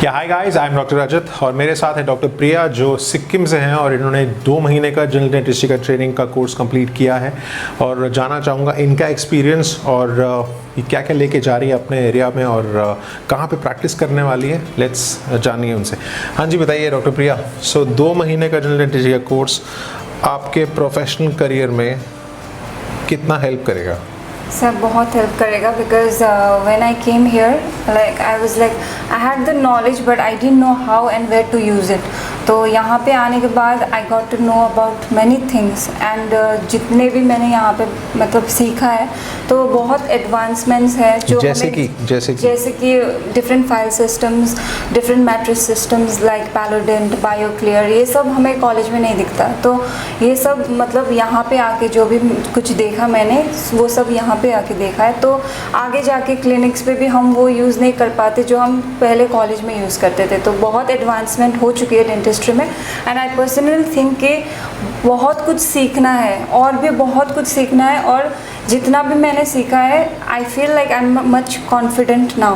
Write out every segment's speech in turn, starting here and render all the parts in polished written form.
या hi guys, I am doctor Rajat और मेरे साथ है डॉक्टर प्रिया जो सिक्किम से हैं और इन्होंने 2 महीने का जनरल डेंटिस्ट्री का ट्रेनिंग का कोर्स कंप्लीट किया है। और जानना चाहूँगा इनका एक्सपीरियंस और ये क्या क्या लेके जा रही है अपने एरिया में और कहाँ पे प्रैक्टिस करने वाली है। लेट्स जानिए उनसे। हाँ जी, बताइए डॉक्टर प्रिया। सो 2 महीने का जनरल डेंटिस्ट्री का कोर्स आपके प्रोफेशनल करियर में कितना हेल्प करेगा? सर बहुत हेल्प करेगा because when I came here like I was like I had the knowledge but I didn't know how and where to use it. तो यहाँ पे आने के बाद I got to know about many things and जितने भी मैंने यहाँ पे मतलब सीखा है तो बहुत एडवांसमेंट्स है जो जैसे कि different file systems, different matrix systems like Palodent, Bioclear, ये सब हमें कॉलेज में नहीं दिखता। तो ये सब मतलब यहाँ पे आके जो भी कुछ देखा मैंने वो सब यहाँ पे आके देखा है। तो आगे जाके क्लिनिक्स पे भी हम वो यूज़ नहीं कर पाते जो हम पहले कॉलेज में यूज़ करते थे। तो बहुत एडवांसमेंट हो चुकी है डेंटिस्ट्री में एंड आई पर्सनली थिंक कि बहुत कुछ सीखना है और भी बहुत कुछ सीखना है। और जितना भी मैंने सीखा है I feel like I am much confident now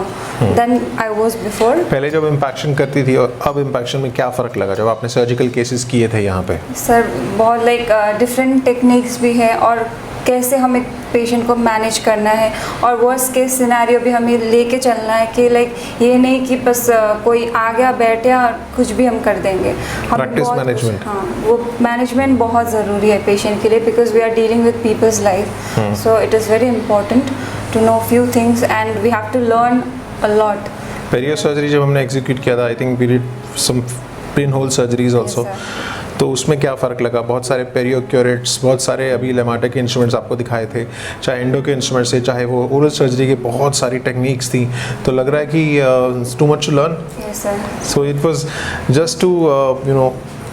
then I was before. पहले जब इम्पैक्शन करती थी और अब इम्पैक्शन में क्या फ़र्क लगा जब आपने सर्जिकल केसेस किए थे यहाँ पे? सर बहुत लाइक डिफरेंट टेक्निक्स भी है और कैसे हमें पेशेंट को मैनेज करना है और वर्स्ट केस सिनेरियो भी हमें लेके चलना है कि लाइक ये नहीं कि बस कोई आ गया बैठ गया कुछ भी हम कर देंगे। प्रैक्टिस मैनेजमेंट, हाँ, वो मैनेजमेंट बहुत ज़रूरी है पेशेंट के लिए because we are dealing with people's life. So it is very important to know few things and we have to learn a lot. Perio surgery जब हमने एग्जीक्यूट किया था, I think we did some pin hole surgeries also, तो उसमें क्या फ़र्क लगा? बहुत सारे पेरियो क्यूरेट्स, बहुत सारे अभी लेमाटा के इंस्ट्रूमेंट्स आपको दिखाए थे, चाहे एंडो के इंस्ट्रूमेंट्स से, चाहे वो ओरल सर्जरी के बहुत सारी टेक्निक्स थी। तो लग रहा है कि too much to learn. So it was just to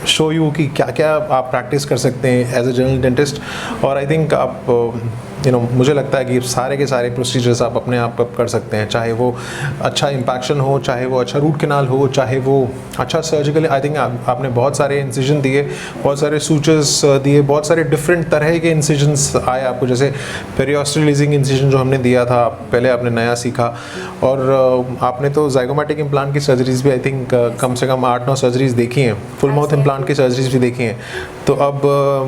show you कि क्या क्या आप प्रैक्टिस कर सकते हैं एज अ जनरल डेंटिस्ट। और आई थिंक आप मुझे लगता है कि सारे के सारे प्रोसीजर्स आप अपने आप कर सकते हैं, चाहे वो अच्छा इम्पैक्शन हो, चाहे वो अच्छा रूट कैनाल हो, चाहे वो अच्छा सर्जिकल। आई थिंक आपने बहुत सारे इंसिजन दिए, बहुत सारे सूचर्स दिए, बहुत सारे डिफरेंट तरह के इंसिजन्स आए आपको, जैसे पेरियोस्टलाइजिंग इंसिजन जो हमने दिया था पहले आपने नया सीखा। और आपने तो ज़ाइगोमैटिक इम्प्लांट की सर्जरीज भी आई थिंक कम से कम 8-9 सर्जरीज देखी हैं, फुल माउथ इम्प्लांट की सर्जरीज भी देखी हैं। तो अब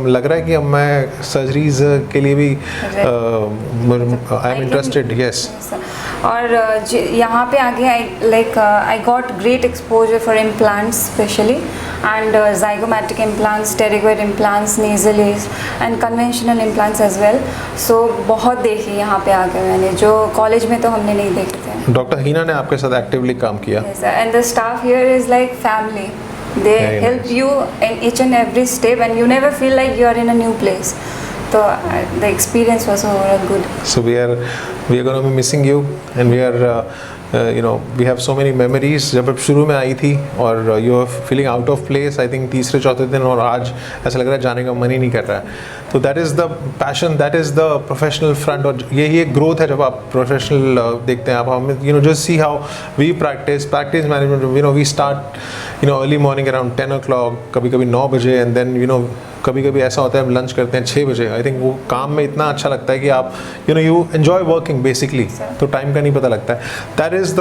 लग रहा है कि अब मैं सर्जरीज के लिए भी आई एम इंटरेस्टेड। यस। और यहाँ पे आगे I got great exposure for implants specially and zygomatic implants, pterygoid implants, nasalis and conventional implants as well. So बहुत देखी यहाँ पे आके मैंने जो कॉलेज में तो हमने नहीं देखे थे। डॉक्टर हीना ने आपके साथ एक्टिवली काम किया। And the staff here is like family. They help you in each and every step and you never feel like you are in a new place. So the experience was overall good. So we are going to be missing you and we are we have so many memories। जब आप शुरू में आई थी और you are feeling out of place, I think तीसरे चौथे दिन, और आज ऐसा लग रहा है जाने का मन ही नहीं कर रहा है। तो that is the passion, that is the professional front। और यही एक ग्रोथ है जब आप प्रोफेशनल देखते हैं। आप हमें just see how we practice management। we start early morning around 10 o'clock, कभी कभी 9 बजे, and then कभी कभी ऐसा होता है हम लंच करते हैं 6 बजे। आई थिंक वो काम में इतना अच्छा लगता है कि आप यू एन्जॉय वर्किंग बेसिकली, तो टाइम का नहीं पता लगता है। दैट इज़ द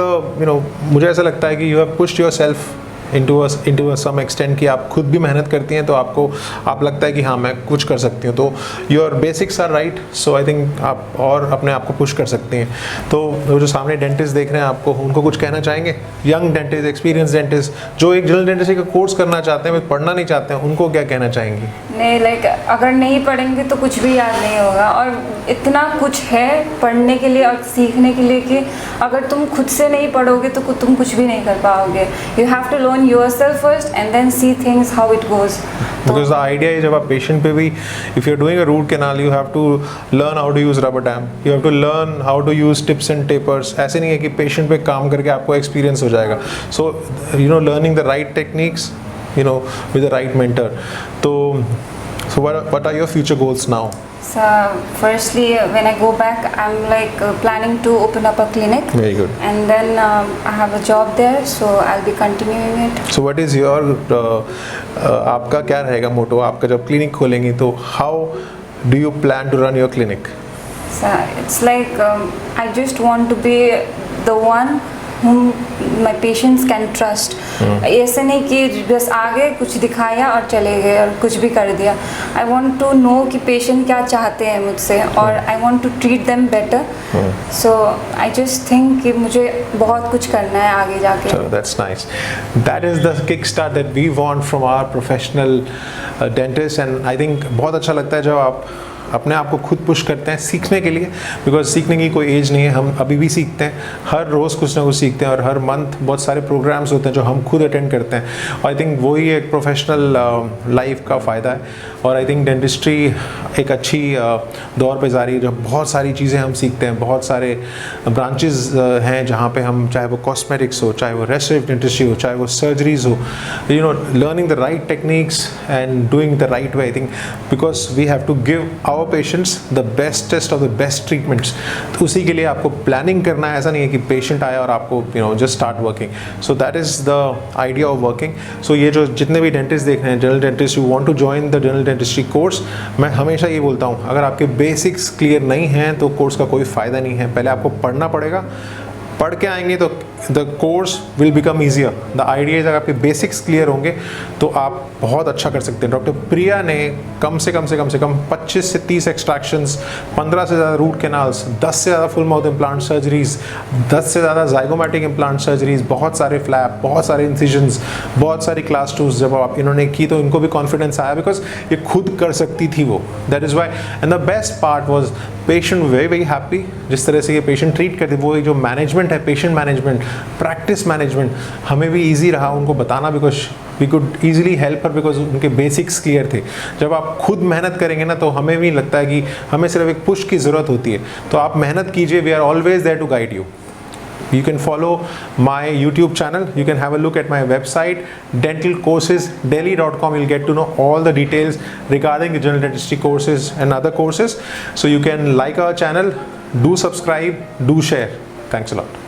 मुझे ऐसा लगता है कि you have pushed your self into some extent कि आप खुद भी मेहनत करती हैं तो आप लगता है कि हाँ मैं कुछ कर सकती हूँ। तो your basics are right. So I think आप और अपने आप को पुश कर सकती हैं। तो वो जो सामने डेंटिस्ट देख रहे हैं आपको, उनको कुछ कहना चाहेंगे? यंग डेंटिस्ट, एक्सपीरियंस डेंटिस्ट जो एक जनरल डेंटिस्ट्री का कोर्स करना चाहते हैं, पढ़ना नहीं चाहते हैं, उनको क्या कहना चाहेंगी? नहीं, लाइक अगर नहीं पढ़ेंगे तो कुछ भी याद नहीं होगा। और इतना कुछ है पढ़ने के लिए और सीखने के लिए कि अगर तुम खुद से नहीं पढ़ोगे तो तुम कुछ भी नहीं कर पाओगे। You have to learn yourself first and then see things how it goes। Because the idea is जब आप पेशेंट पे भी if you're doing a root canal you have to learn how to use rubber dam, you have to learn how to use tips and tapers। ऐसे नहीं है कि patient पे काम करके आपको एक्सपीरियंस हो जाएगा। So learning the right techniques with the right mentor। तो what are your future goals now? So firstly, when I go back, I'm like planning to open up a clinic. Very good. And then I have a job there, so I'll be continuing it. So what is your आपका क्या रहेगा मोटो? आपका जब clinic खोलेंगी तो how do you plan to run your clinic? So it's like I just want to be the one whom my patients can trust. ऐसे नहीं कि बस आगे कुछ दिखाया और चले गए और कुछ भी कर दिया. I want to know कि patient क्या चाहते हैं मुझसे और I want to treat them better. So I just think कि मुझे बहुत कुछ करना है आगे जाके. So that's nice. That is the kickstart that we want from our professional dentists, and I think बहुत अच्छा लगता है जब आप अपने आप को खुद पुश करते हैं सीखने के लिए, बिकॉज सीखने की कोई एज नहीं है. हम अभी भी सीखते हैं, हर रोज़ कुछ ना कुछ सीखते हैं और हर मंथ बहुत सारे प्रोग्राम्स होते हैं जो हम खुद अटेंड करते हैं. आई थिंक वही एक प्रोफेशनल लाइफ का फ़ायदा है. और आई थिंक डेंटिस्ट्री एक अच्छी दौर पे जा रही है जब बहुत सारी चीज़ें हम सीखते हैं. बहुत सारे ब्रांचेस हैं जहाँ पे हम, चाहे वो कॉस्मेटिक्स हो, चाहे वो रेस्टोरेटिव डेंटिस्ट्री हो, चाहे वो सर्जरीज हो, you know, learning the right techniques and doing the right way. I think because we have to give our patients the bestest of the best treatments. तो उसी के लिए आपको प्लानिंग करना है. ऐसा नहीं है कि पेशेंट आया और आपको just start working. So that is the idea of working. So ये जो जितने भी डेंटिस्ट देख रहे हैं, general dentist, you want to join the general dentistry course, मैं हमेशा ये बोलता हूँ, अगर आपके बेसिक्स क्लियर नहीं हैं तो कोर्स का कोई फ़ायदा नहीं है. पहले आपको पढ़ना पड़ेगा. पढ़ के आएंगे तो the course will become easier. The idea अगर आपके बेसिक्स क्लियर होंगे तो आप बहुत अच्छा कर सकते हैं. डॉक्टर प्रिया ने कम से कम 25 से 30 एक्सट्रैक्शंस, 15 से ज़्यादा रूट कैनाल्स, 10 से ज़्यादा फुल माउथ इम्प्लांट सर्जरीज, 10 से ज़्यादा जाइगोमैटिक इम्प्लांट सर्जरीज, बहुत सारे फ्लैप, बहुत सारे इंसिजन्स, बहुत सारी क्लास 2s जब आप इन्होंने की तो इनको भी कॉन्फिडेंस आया बिकॉज ये खुद कर सकती थी वो. That is why. And the best part was patient very happy. जिस तरह से ये पेशेंट ट्रीट करते, वो जो मैनेजमेंट है, पेशेंट मैनेजमेंट, प्रैक्टिस मैनेजमेंट, हमें भी ईजी रहा उनको बताना because we could easily help her because उनके बेसिक्स क्लियर थे. जब आप खुद मेहनत करेंगे ना तो हमें भी लगता है कि हमें सिर्फ एक पुश की ज़रूरत होती है. तो आप मेहनत कीजिए. We are always there to guide you. You can follow my YouTube channel. You can have a look at my website dentalcoursesdelhi.com. You'll get to know all the details regarding the general dentistry courses and other courses. So you can like our channel, do subscribe, do share. Thanks a lot.